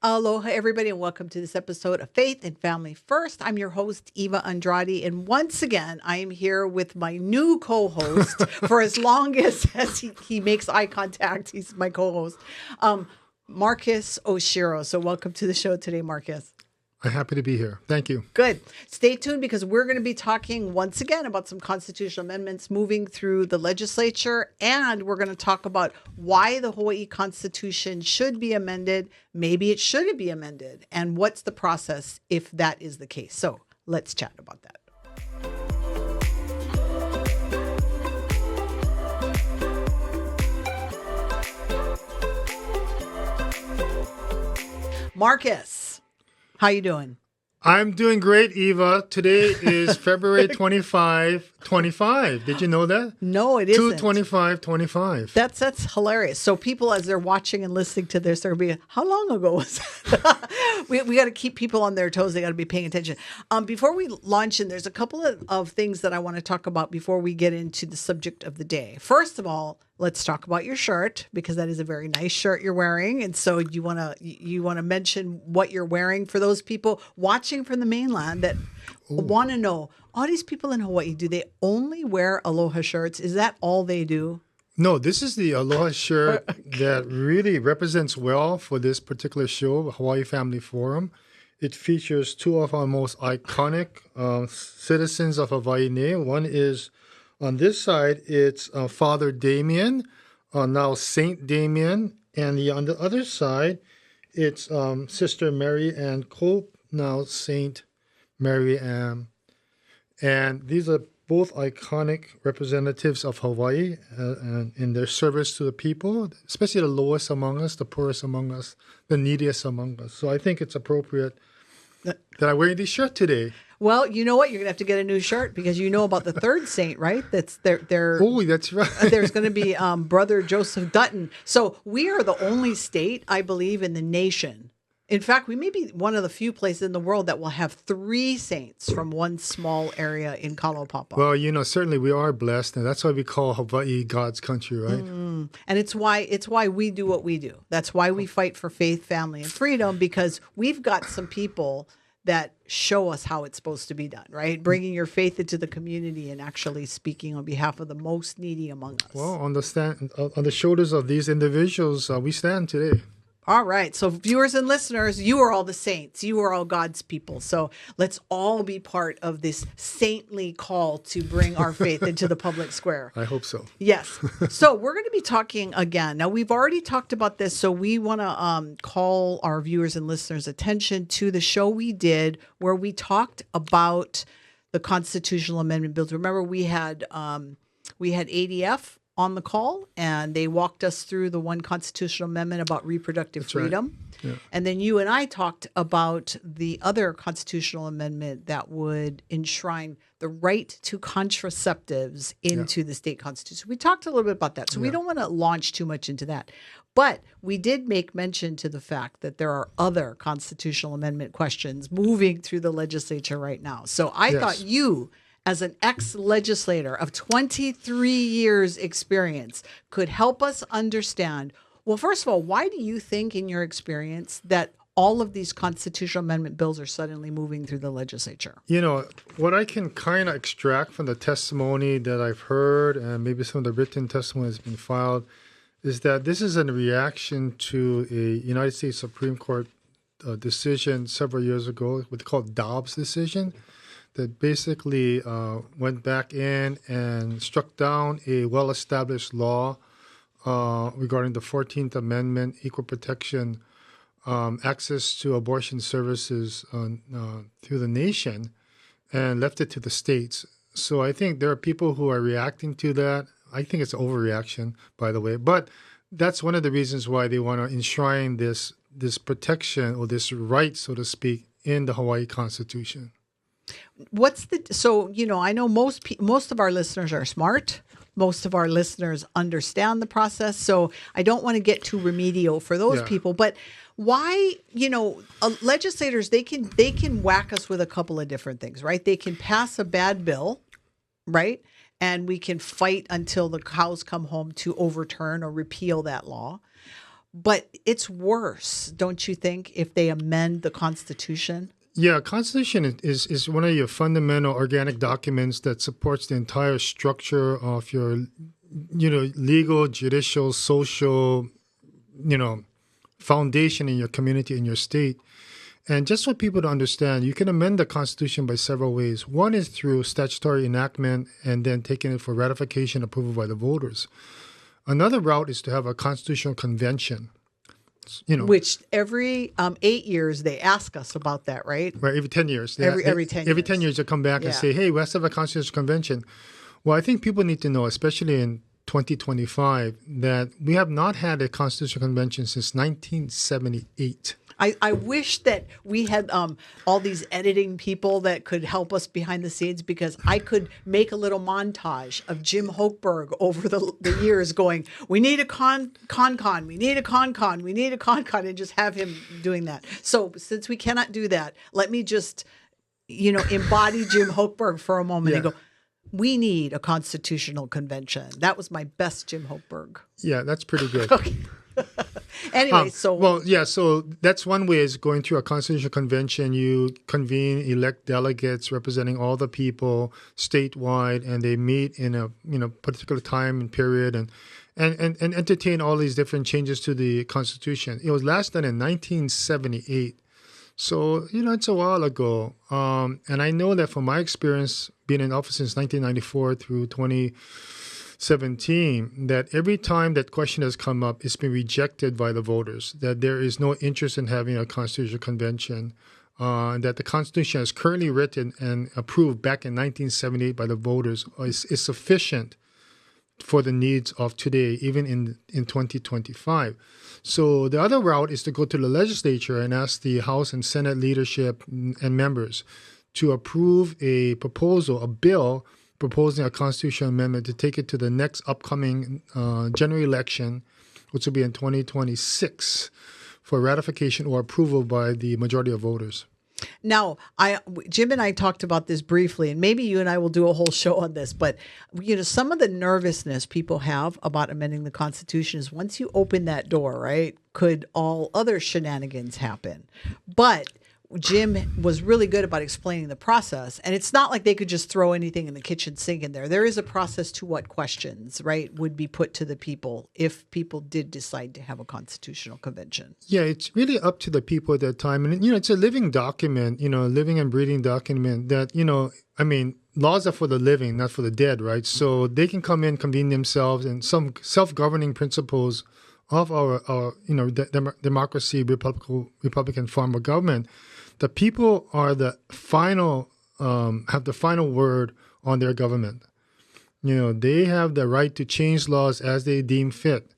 Aloha, everybody, and welcome to this episode of Faith and Family First. I'm your host, Eva Andrade, and once again, I am here with my new co-host for as long as he makes eye contact. He's my co-host, Marcus Oshiro. So welcome to the show today, Marcus. I'm happy to be here. Thank you. Good. Stay tuned because we're going to be talking once again about some constitutional amendments moving through the legislature. And we're going to talk about why the Hawaii Constitution should be amended. Maybe it shouldn't be amended. And what's the process if that is the case. So let's chat about that. Marcus. How you doing? I'm doing great, Eva. Today is February 25. Did you know that? No, it isn't. 2/25/25. That's hilarious. So people, as they're watching and listening to this, they're going to be, how long ago was that? we got to keep people on their toes. They got to be paying attention. Before we launch in, there's a couple of things that I want to talk about before we get into the subject of the day. First of all, let's talk about your shirt, because that is a very nice shirt you're wearing. And so you want to mention what you're wearing for those people watching from the mainland that want to know, all these people in Hawaii, do they only wear Aloha shirts? Is that all they do? No, this is the Aloha shirt that really represents well for this particular show, Hawaii Family Forum. It features two of our most iconic citizens of Hawaii. One is, on this side, it's Father Damien, now Saint Damien. And on the other side, it's Sister Mary Ann Cope, now Saint Mary Ann. And these are both iconic representatives of Hawaii and in their service to the people, especially the lowest among us, the poorest among us, the neediest among us. So I think it's appropriate that I'm wearing this shirt today. Well, you know what? You're going to have to get a new shirt because you know about the third saint, right? That's Oh, that's right. There's going to be Brother Joseph Dutton. So we are the only state, I believe, in the nation. In fact, we may be one of the few places in the world that will have three saints from one small area in Kalaupapa. Well, certainly we are blessed, and that's why we call Hawaii God's country, right? And it's why we do what we do. That's why we fight for faith, family, and freedom, because we've got some people that show us how it's supposed to be done, right? Bringing your faith into the community and actually speaking on behalf of the most needy among us. Well, on the shoulders of these individuals, we stand today. All right. So viewers and listeners, you are all the saints. You are all God's people. So let's all be part of this saintly call to bring our faith into the public square. I hope so. Yes. So we're going to be talking again. Now, we've already talked about this, so we want to call our viewers and listeners' attention to the show we did where we talked about the constitutional amendment bills. Remember, we had ADF on the call, and they walked us through the one constitutional amendment about reproductive freedom. Right. Yeah. And then you and I talked about the other constitutional amendment that would enshrine the right to contraceptives into the state constitution. We talked a little bit about that, so we don't want to launch too much into that. But we did make mention to the fact that there are other constitutional amendment questions moving through the legislature right now. So I thought you, as an ex-legislator of 23 years experience, could help us understand, well, first of all, why do you think in your experience that all of these constitutional amendment bills are suddenly moving through the legislature? What I can kind of extract from the testimony that I've heard and maybe some of the written testimony that's been filed is that this is a reaction to a United States Supreme Court decision several years ago, what they call Dobbs decision, that basically went back in and struck down a well-established law regarding the 14th Amendment, equal protection, access to abortion services through the nation, and left it to the states. So I think there are people who are reacting to that. I think it's an overreaction, by the way. But that's one of the reasons why they want to enshrine this protection or this right, so to speak, in the Hawaii Constitution. I know most of our listeners are smart. Most of our listeners understand the process. So I don't want to get too remedial for those people. But why, legislators, they can whack us with a couple of different things, right? They can pass a bad bill, right? And we can fight until the cows come home to overturn or repeal that law. But it's worse, don't you think, if they amend the Constitution? Yeah, Constitution is one of your fundamental organic documents that supports the entire structure of your, legal, judicial, social, foundation in your community, in your state. And just for people to understand, you can amend the Constitution by several ways. One is through statutory enactment and then taking it for ratification, approval by the voters. Another route is to have a constitutional convention. Which every 8 years they ask us about that, right? Right, every 10 years. Every 10 years. Every 10 years they come back and say, hey, let's have a constitutional convention. Well, I think people need to know, especially in 2025, that we have not had a constitutional convention since 1978. I wish that we had all these editing people that could help us behind the scenes, because I could make a little montage of Jim Hochberg over the years going, we need a con, we need a con, we need a con, and just have him doing that. So since we cannot do that, let me just, embody Jim Hochberg for a moment and go, we need a constitutional convention. That was my best Jim Hochberg. Yeah, that's pretty good. Okay. Anyway, so that's one way, is going through a constitutional convention. You convene, elect delegates representing all the people statewide, and they meet in a particular time and period and entertain all these different changes to the Constitution. It was last done in 1978. So, it's a while ago. And I know that from my experience being in office since 1994 through 2017, that every time that question has come up, it's been rejected by the voters, that there is no interest in having a constitutional convention, that the Constitution as currently written and approved back in 1978 by the voters is sufficient for the needs of today, even in 2025. So the other route is to go to the legislature and ask the House and Senate leadership and members to approve a bill proposing a constitutional amendment to take it to the next upcoming general election, which will be in 2026, for ratification or approval by the majority of voters. Now, Jim and I talked about this briefly, and maybe you and I will do a whole show on this, but some of the nervousness people have about amending the Constitution is once you open that door, right, could all other shenanigans happen? But Jim was really good about explaining the process, and it's not like they could just throw anything in the kitchen sink in there. There is a process to what questions, right, would be put to the people if people did decide to have a constitutional convention. Yeah, it's really up to the people at that time. And, it's a living document, living and breathing document that, laws are for the living, not for the dead, right? So they can come in, convene themselves, and some self-governing principles of our democracy, Republican form of government. The people are have the final word on their government. They have the right to change laws as they deem fit.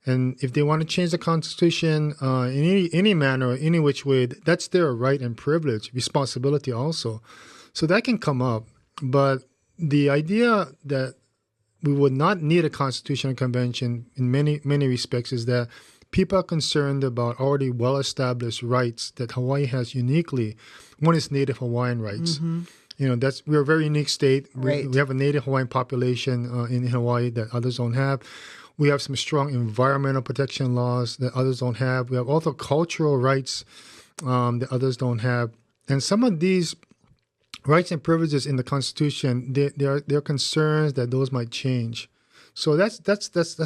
And if they want to change the Constitution in any manner, or any which way, that's their right and privilege, responsibility also. So that can come up. But the idea that we would not need a constitutional convention in many, many respects is that people are concerned about already well-established rights that Hawaii has uniquely. One is Native Hawaiian rights. Mm-hmm. We're a very unique state. Right. We have a Native Hawaiian population in Hawaii that others don't have. We have some strong environmental protection laws that others don't have. We have also cultural rights that others don't have. And some of these rights and privileges in the Constitution, there are concerns that those might change. So that's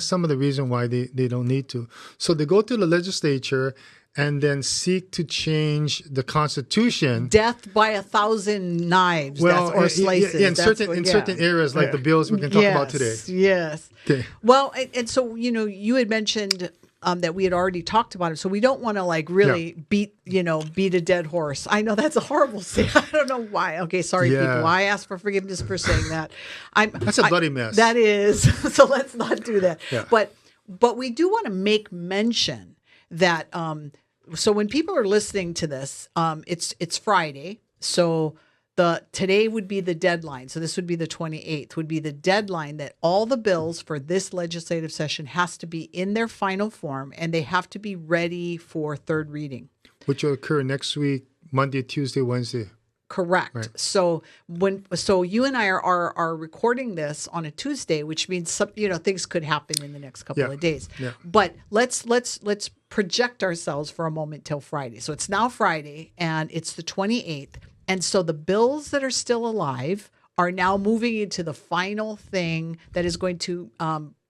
some of the reason why they don't need to. So they go to the legislature and then seek to change the Constitution. Death by 1,000 knives, or slices. In certain areas, like the bills we can talk about today. Yes. Okay. Well, and so you had mentioned that we had already talked about it, so we don't want to really beat a dead horse. I know that's a horrible thing. I don't know why. Okay, sorry people. I ask for forgiveness for saying that. That's a bloody mess. That is. So let's not do that. Yeah. But we do want to make mention that so when people are listening to this, it's Friday, so today would be the deadline. So this would be the 28th, would be the deadline that all the bills for this legislative session has to be in their final form, and they have to be ready for third reading. Which will occur next week, Monday, Tuesday, Wednesday. Correct. Right. So you and I are recording this on a Tuesday, which means things could happen in the next couple Yeah. of days. Yeah. But let's project ourselves for a moment till Friday. So it's now Friday and it's the 28th. And so the bills that are still alive are now moving into the final thing that is going to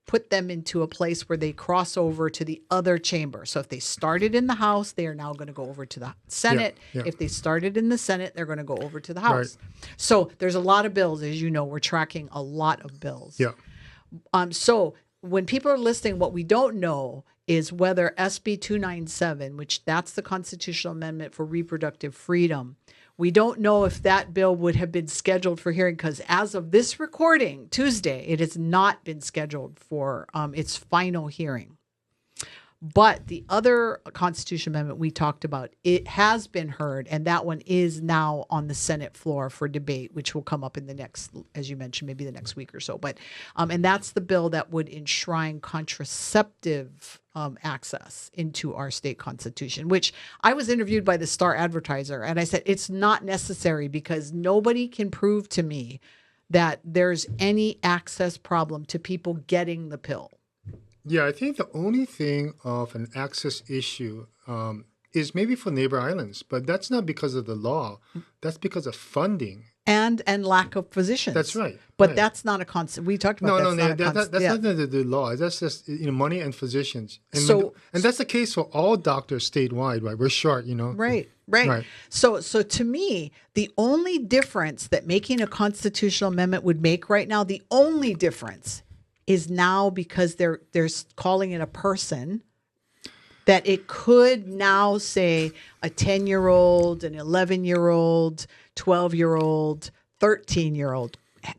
put them into a place where they cross over to the other chamber. So if they started in the House, they are now going to go over to the Senate. Yeah. If they started in the Senate, they're going to go over to the House. Right. So there's a lot of bills, as you know, we're tracking a lot of bills. Yeah. So when people are listening, what we don't know is whether SB 297, which that's the constitutional amendment for reproductive freedom, we don't know if that bill would have been scheduled for hearing because as of this recording, Tuesday, it has not been scheduled for its final hearing. But the other constitutional amendment we talked about, it has been heard, and that one is now on the Senate floor for debate, which will come up in the next, as you mentioned, maybe the next week or so. But and that's the bill that would enshrine contraceptive access into our state constitution, which I was interviewed by the Star Advertiser, and I said it's not necessary because nobody can prove to me that there's any access problem to people getting the pill. Yeah, I think the only thing of an access issue is maybe for neighbor islands, but that's not because of the law. That's because of funding. And lack of physicians. That's right. But right. that's not a concept. We talked about that's not nothing to do with the law. That's just money and physicians. And So- and that's the case for all doctors statewide, right? We're short, Right. Right. So to me, the only difference that making a constitutional amendment would make right now, the only difference is now because they're calling it a person, that it could now say a 10-year-old, an 11-year-old, 12-year-old, 13-year-old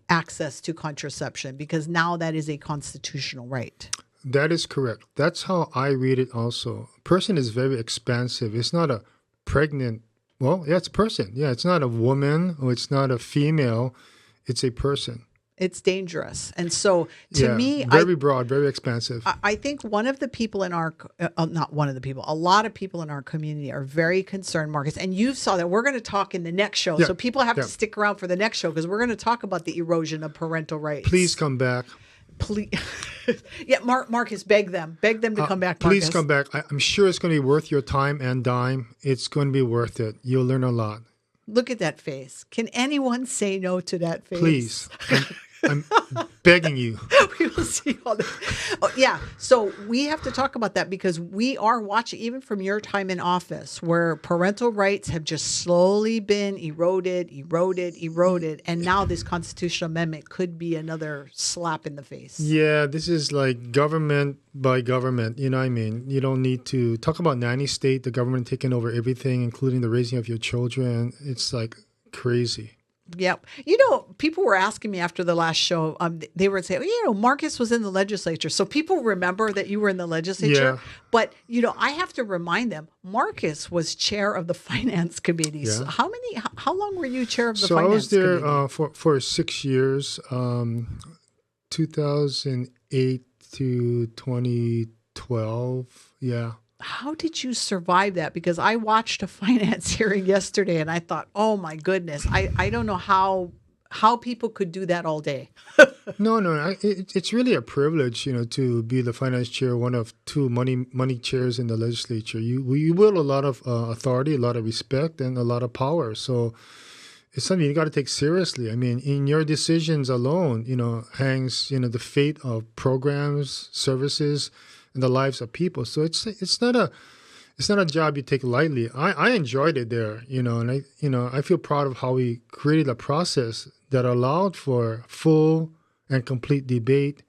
access to contraception, because now that is a constitutional right. That is correct. That's how I read it also. Person is very expansive. It's not a pregnant, it's a person. Yeah, it's not a woman or it's not a female. It's a person. It's dangerous. And so to me, very broad, very expansive. I think one of the people in our, not one of the people, a lot of people in our community are very concerned, Marcus. And you saw that we're going to talk in the next show. Yeah. So people have Yeah. to stick around for the next show because we're going to talk about the erosion of parental rights. Please come back. Please. Yeah, Marcus, beg them to come back, Marcus. Please come back. I'm sure it's going to be worth your time and dime. It's going to be worth it. You'll learn a lot. Look at that face. Can anyone say no to that face? Please. I'm begging you. We will see all this. Oh, yeah. So we have to talk about that because we are watching, even from your time in office, where parental rights have just slowly been eroded. And now this constitutional amendment could be another slap in the face. Yeah, this is like government by government. You know what I mean? You don't need to talk about nanny state, the government taking over everything, including the raising of your children. It's like crazy. Yep. People were asking me after the last show, they were saying, Marcus was in the legislature. So people remember that you were in the legislature. Yeah. But, I have to remind them, Marcus was chair of the finance committee. Yeah. So how long were you chair of the So I finance was there committee? for 6 years, 2008 to 2012. Yeah. How did you survive that? Because I watched a finance hearing yesterday and I thought, oh my goodness, I don't know how people could do that all day. No. It's really a privilege, to be the finance chair, one of two money chairs in the legislature. You wield a lot of authority, a lot of respect, and a lot of power. So it's something you got to take seriously. I mean, in your decisions alone, hangs, the fate of programs, services, and the lives of people. So it's not a job you take lightly. I enjoyed it there, and I feel proud of how we created a process that allowed for full and complete debate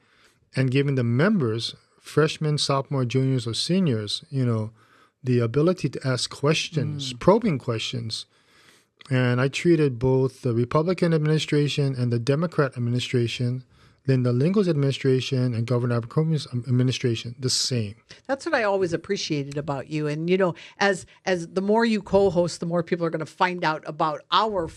and giving the members, freshmen, sophomore, juniors, or seniors, the ability to ask questions, probing questions. And I treated both the Republican administration and the Democrat administration Linda Lingo's administration and Governor Abercrombie's administration the same. That's what I always appreciated about you. And as the more you co-host, the more people are going to find out about our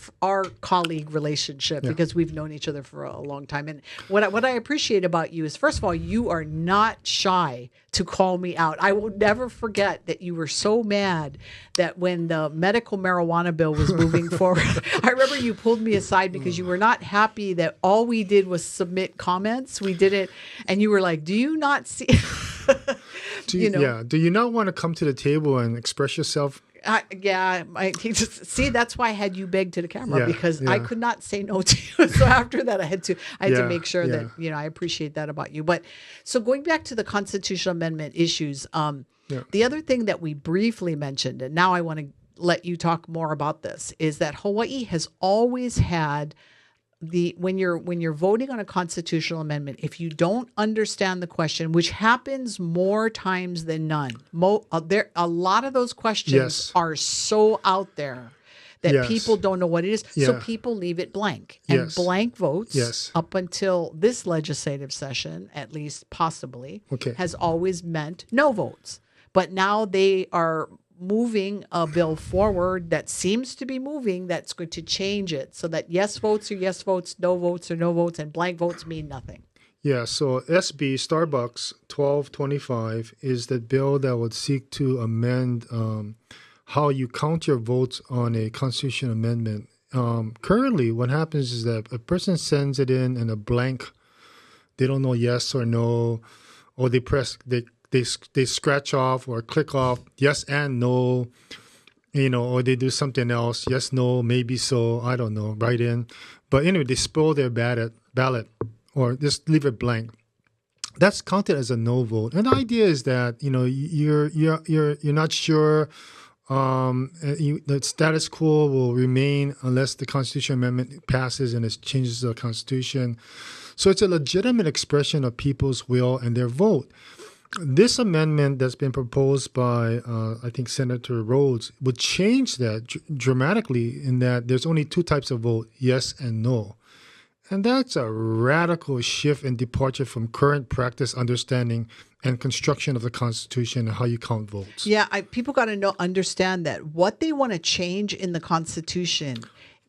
colleague relationship because we've known each other for a long time. And what I appreciate about you is, first of all, you are not shy to call me out. I will never forget that you were so mad that when the medical marijuana bill was moving forward, I remember you pulled me aside because you were not happy that all we did was submit comments. We did it, and you were like, "Do you not see?" Do you not want to come to the table and express yourself? See, that's why I had you beg to the camera because I could not say no to you. So after that, I had to make sure that I appreciate that about you. But so going back to the constitutional amendment issues, the other thing that we briefly mentioned, and now I want to let you talk more about this, is that Hawaii has always had when you're voting on a constitutional amendment, if you don't understand the question, which happens more times than none, a lot of those questions are so out there that people don't know what it is. So people leave it blank. And blank votes up until this legislative session, at least possibly, has always meant no votes. But now they are moving a bill forward that seems to be moving that's going to change it so that yes votes are yes votes, no votes are no votes, and blank votes mean nothing. Yeah, so SB Starbucks 1225 is the bill that would seek to amend how you count your votes on a constitutional amendment. Currently, what happens is that a person sends it in a blank, they don't know yes or no, or they scratch off or click off yes and no, or they do something else, yes, no, maybe so, I don't know, write in. But anyway, they spoil their ballot or just leave it blank. That's counted as a no vote. And the idea is that, you're not sure the status quo will remain unless the constitutional amendment passes and it changes the Constitution. So it's a legitimate expression of people's will and their vote. This amendment that's been proposed by, I think, Senator Rhodes would change that dramatically in that there's only two types of vote, yes and no. And that's a radical shift and departure from current practice, understanding, and construction of the Constitution and how you count votes. Yeah, people got to understand that what they want to change in the Constitution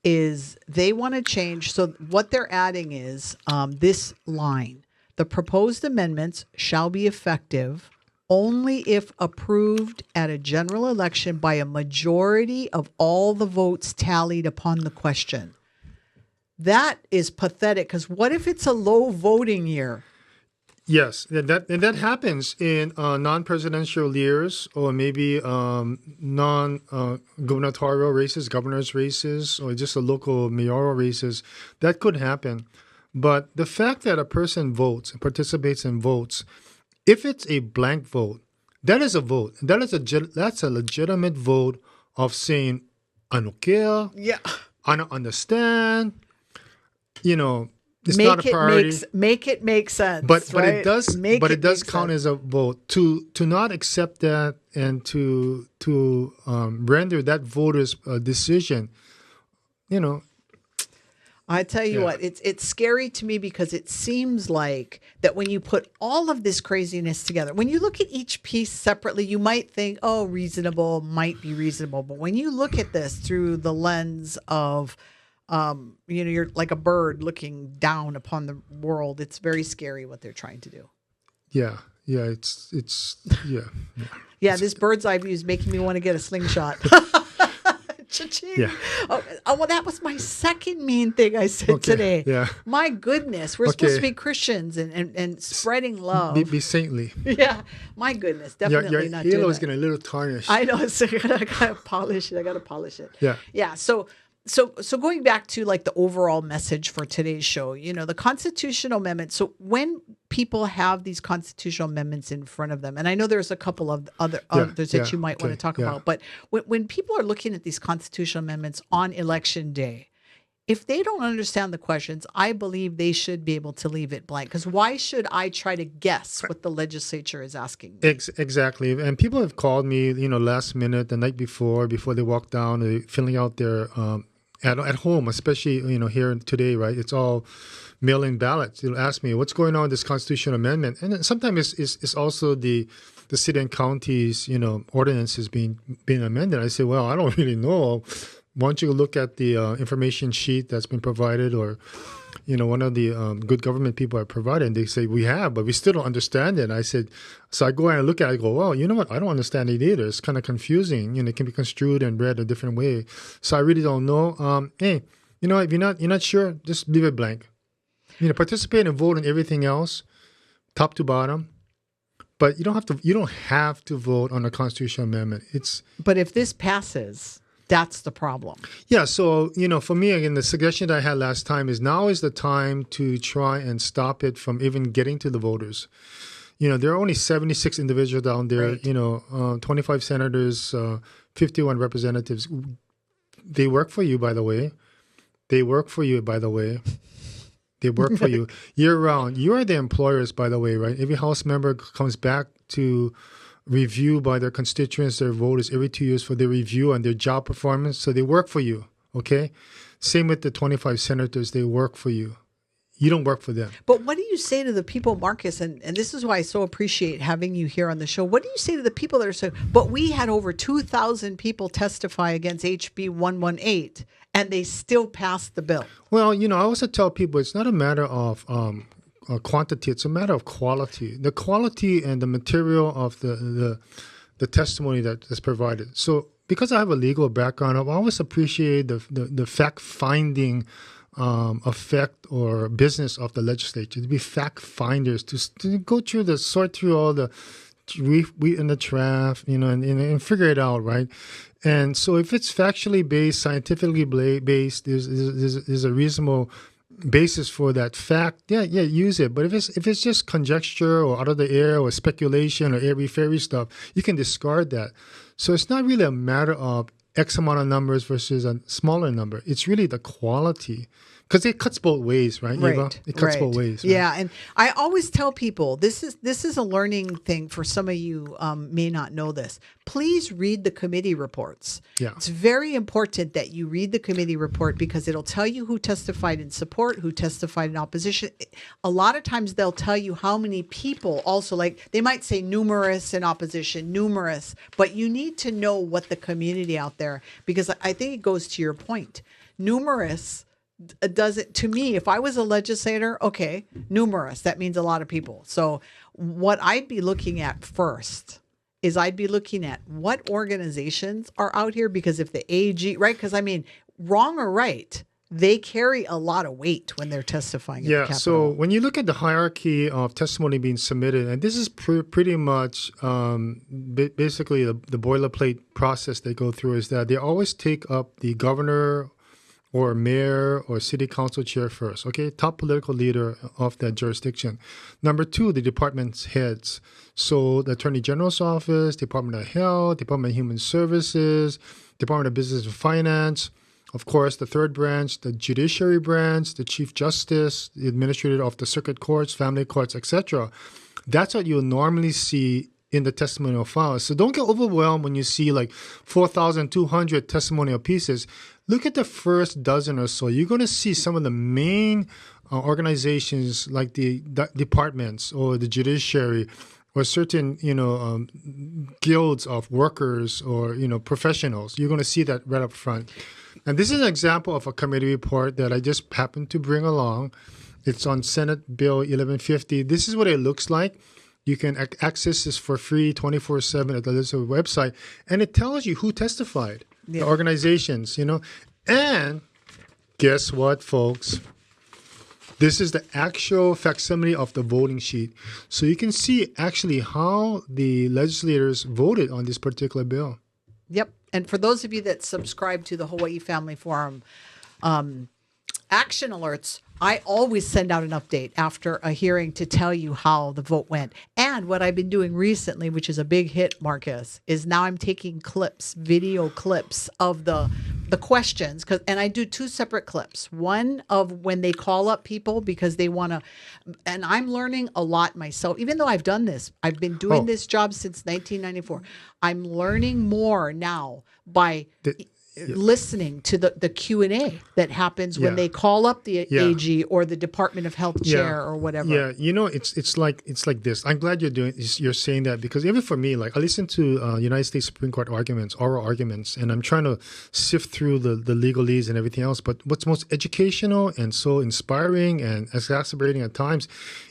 is they want to change. So what they're adding is this line. The proposed amendments shall be effective only if approved at a general election by a majority of all the votes tallied upon the question. That is pathetic, because what if it's a low voting year? Yes, and that happens in non-presidential years, or maybe non-gubernatorial races, governor's races, or just a local mayoral races. That could happen. But the fact that a person votes and participates in votes, if it's a blank vote, that is a vote. That's a legitimate vote of saying, I don't care. Yeah. I don't understand. It's not a priority. Make it make sense. But right? it does count as a vote. To not accept that and to render that voter's decision, I tell you what, it's scary to me because it seems like that when you put all of this craziness together, when you look at each piece separately, you might think, oh, reasonable, might be reasonable. But when you look at this through the lens of, you're like a bird looking down upon the world, it's very scary what they're trying to do. Yeah. Yeah. Yeah. This bird's eye view is making me want to get a slingshot. Cha-ching. Yeah. Oh, well, that was my second mean thing I said today. Yeah. My goodness. We're supposed to be Christians and spreading love. Be saintly. Yeah. My goodness. Definitely your not halo is getting a little tarnished. I know. So I gotta polish it. Yeah. Yeah. So going back to like the overall message for today's show, the constitutional amendment. So when people have these constitutional amendments in front of them, and I know there's a couple of others that you might want to talk about, but when people are looking at these constitutional amendments on election day, if they don't understand the questions, I believe they should be able to leave it blank. Because why should I try to guess what the legislature is asking me? Exactly. And people have called me, last minute, the night before they walk down, filling out their at home, especially here today, right? It's all mail-in ballots. They'll ask me, "What's going on with this constitutional amendment?" And then sometimes it's also the city and counties ordinances being amended. I say, "Well, I don't really know. Why don't you look at the information sheet that's been provided, or one of the good government people have provided?" And they say, "We have, but we still don't understand it." And I said, so I go and look at it, I go, "Well, you know what? I don't understand it either. It's kind of confusing. It can be construed and read a different way. So I really don't know. Hey, if you're not sure, just leave it blank. Participate and vote on everything else, top to bottom. But you don't have to vote on a constitutional amendment. But if this passes, that's the problem. Yeah. So, for me, again, the suggestion that I had last time is now is the time to try and stop it from even getting to the voters. There are only 76 individuals down there, Right. 25 senators, 51 representatives. They work for you, by the way. They work for you year round. You are the employers, by the way, right? Every House member comes back to review by their constituents, their voters, every 2 years for their review on their job performance. So they work for you, okay? Same with the 25 senators. They work for you. You don't work for them. But what do you say to the people, Marcus, and this is why I so appreciate having you here on the show. What do you say to the people that are saying, but we had over 2,000 people testify against HB 118, and they still passed the bill? Well, I also tell people it's not a matter of quantity, it's a matter of quality. The quality and the material of the testimony that is provided. So because I have a legal background, I always appreciate the fact-finding effect or business of the legislature, to be fact finders, to go through sort through all the wheat and the chaff, and figure it out, right? And so if it's factually based, scientifically based, there's a reasonable basis for that fact. Yeah, use it. But if it's just conjecture or out of the air or speculation or airy-fairy stuff, you can discard that. So it's not really a matter of X amount of numbers versus a smaller number. It's really the quality. Because it cuts both ways, right, Eva? Right, It cuts right. both ways. Right? Yeah, and I always tell people, this is a learning thing for some of you may not know this. Please read the committee reports. Yeah. It's very important that you read the committee report because it'll tell you who testified in support, who testified in opposition. A lot of times they'll tell you how many people also, like they might say numerous in opposition, numerous, but you need to know what the community out there, because I think it goes to your point. Numerous does it to me. If I was a legislator, okay, numerous, that means a lot of people. So what I'd be looking at first is I'd be looking at what organizations are out here, because if the AG, right? Because wrong or right, they carry a lot of weight when they're testifying. Yeah. At the So Capitol. when you look at the hierarchy of testimony being submitted, and this is pretty much basically the boilerplate process they go through, is that they always take up the governor or mayor or city council chair first, okay? Top political leader of that jurisdiction. Number two, the department's heads. So the Attorney General's office, Department of Health, Department of Human Services, Department of Business and Finance, of course, the third branch, the judiciary branch, the Chief Justice, the administrator of the circuit courts, family courts, etc. That's what you'll normally see in the testimonial files. So don't get overwhelmed when you see like 4,200 testimonial pieces. Look at the first dozen or so. You're going to see some of the main organizations like the departments or the judiciary or certain, guilds of workers or, professionals. You're going to see that right up front. And this is an example of a committee report that I just happened to bring along. It's on Senate Bill 1150. This is what it looks like. You can access this for free 24/7 at the legislative website. And it tells you who testified, the organizations, And guess what, folks? This is the actual facsimile of the voting sheet. So you can see actually how the legislators voted on this particular bill. Yep. And for those of you that subscribe to the Hawaii Family Forum action alerts, I always send out an update after a hearing to tell you how the vote went. And what I've been doing recently, which is a big hit, Marcus, is now I'm taking video clips of the questions, and I do two separate clips. One of when they call up people because they want to, and I'm learning a lot myself, even though I've done this. I've been doing this job since 1994. I'm learning more now by listening to the Q&A that happens when they call up the AG or the Department of Health chair or whatever. Yeah, it's like this. I'm glad you're saying that, because even for me, like I listen to United States Supreme Court arguments, oral arguments, and I'm trying to sift through the legalese and everything else. But what's most educational and so inspiring and exacerbating at times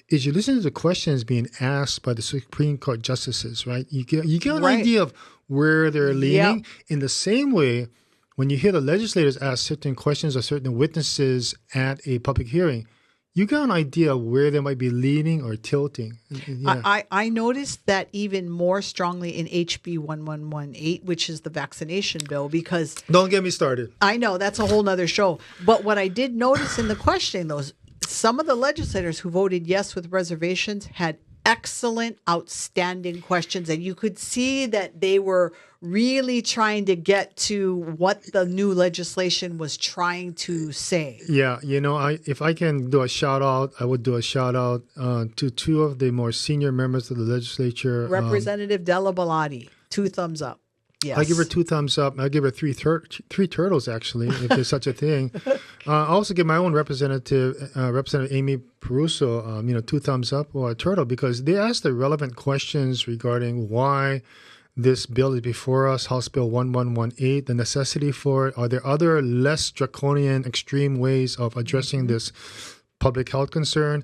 is you listen to the questions being asked by the Supreme Court justices, right? You get an idea of where they're leaning. In the same way, when you hear the legislators ask certain questions of certain witnesses at a public hearing, you get an idea of where they might be leaning or tilting. I noticed that even more strongly in HB 1118, which is the vaccination bill, because... Don't get me started. I know, that's a whole nother show. But what I did notice in the questioning, though, some of the legislators who voted yes with reservations had excellent, outstanding questions. And you could see that they were really trying to get to what the new legislation was trying to say. Yeah, if I can do a shout out, I would do a shout out to two of the more senior members of the legislature. Representative Della Bellotti, 2 thumbs up. Yes. I give her 2 thumbs up. I give her three turtles, actually, if there's such a thing. I also give my own Representative Amy Peruso, 2 thumbs up or a turtle, because they asked the relevant questions regarding why this bill is before us, House Bill 1118, the necessity for it. Are there other less draconian, extreme ways of addressing this public health concern?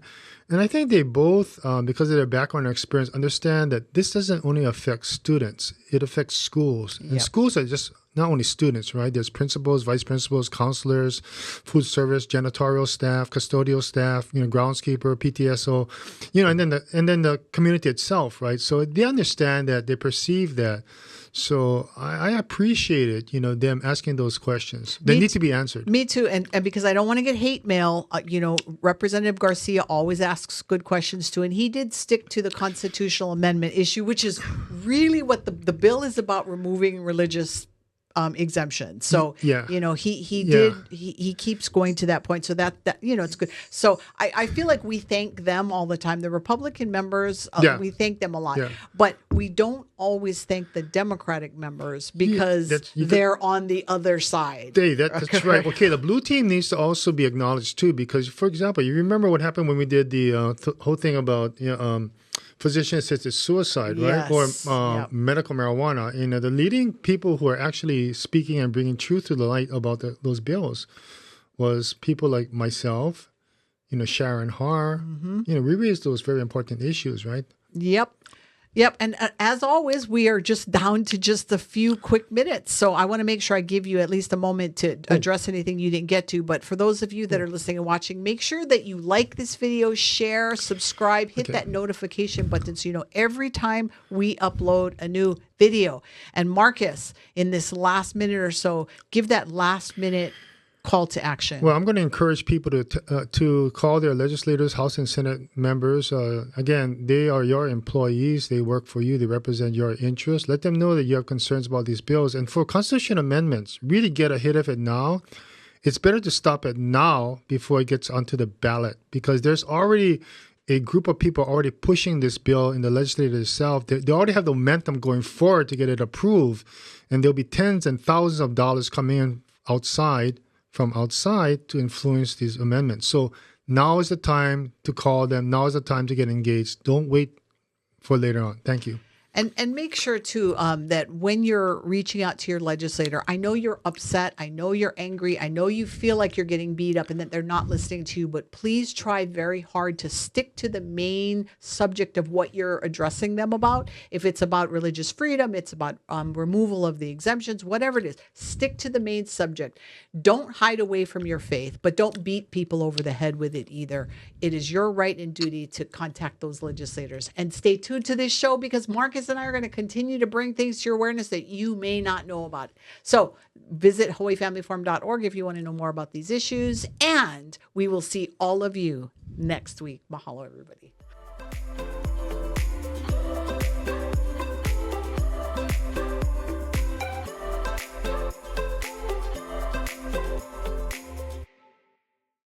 And I think they both, because of their background and experience, understand that this doesn't only affect students, it affects schools. And schools are just not only students, right? There's principals, vice principals, counselors, food service, janitorial staff, custodial staff, groundskeeper, PTSO, and then the community itself, right? So they understand that, they perceive that. So I appreciate it, them asking those questions. They need to be answered. Me too. And because I don't want to get hate mail, Representative Garcia always asks good questions too. And he did stick to the constitutional amendment issue, which is really what the bill is about, removing religious exemption. So, he keeps going to that point. So that it's good. So I feel like we thank them all the time. The Republican members, we thank them a lot, but we don't always thank the Democratic members because they're on the other side. That's right. Okay. The blue team needs to also be acknowledged too, because, for example, you remember what happened when we did the whole thing about, physician-assisted suicide, right? Or medical marijuana. The leading people who are actually speaking and bringing truth to the light about those bills was people like myself, Sharon Har. We raised those very important issues, right? Yep. And as always, we are just down to just a few quick minutes. So I want to make sure I give you at least a moment to address anything you didn't get to. But for those of you that are listening and watching, make sure that you like this video, share, subscribe, hit that notification button so you know every time we upload a new video. And Marcus, in this last minute or so, give that last minute call to action. Well, I'm going to encourage people to call their legislators, House and Senate members. Again, they are your employees. They work for you. They represent your interests. Let them know that you have concerns about these bills. And for constitutional amendments, really get ahead of it now. It's better to stop it now before it gets onto the ballot, because there's already a group of people already pushing this bill in the legislature itself. They already have the momentum going forward to get it approved. And there'll be tens and thousands of dollars coming in from outside to influence these amendments. So now is the time to call them. Now is the time to get engaged. Don't wait for later on. Thank you. And make sure, too, that when you're reaching out to your legislator, I know you're upset. I know you're angry. I know you feel like you're getting beat up and that they're not listening to you. But please try very hard to stick to the main subject of what you're addressing them about. If it's about religious freedom, it's about removal of the exemptions, whatever it is, stick to the main subject. Don't hide away from your faith, but don't beat people over the head with it either. It is your right and duty to contact those legislators. And stay tuned to this show, because Marcus and I are going to continue to bring things to your awareness that you may not know about. So visit hawaiifamilyforum.org if you want to know more about these issues. And we will see all of you next week. Mahalo, everybody.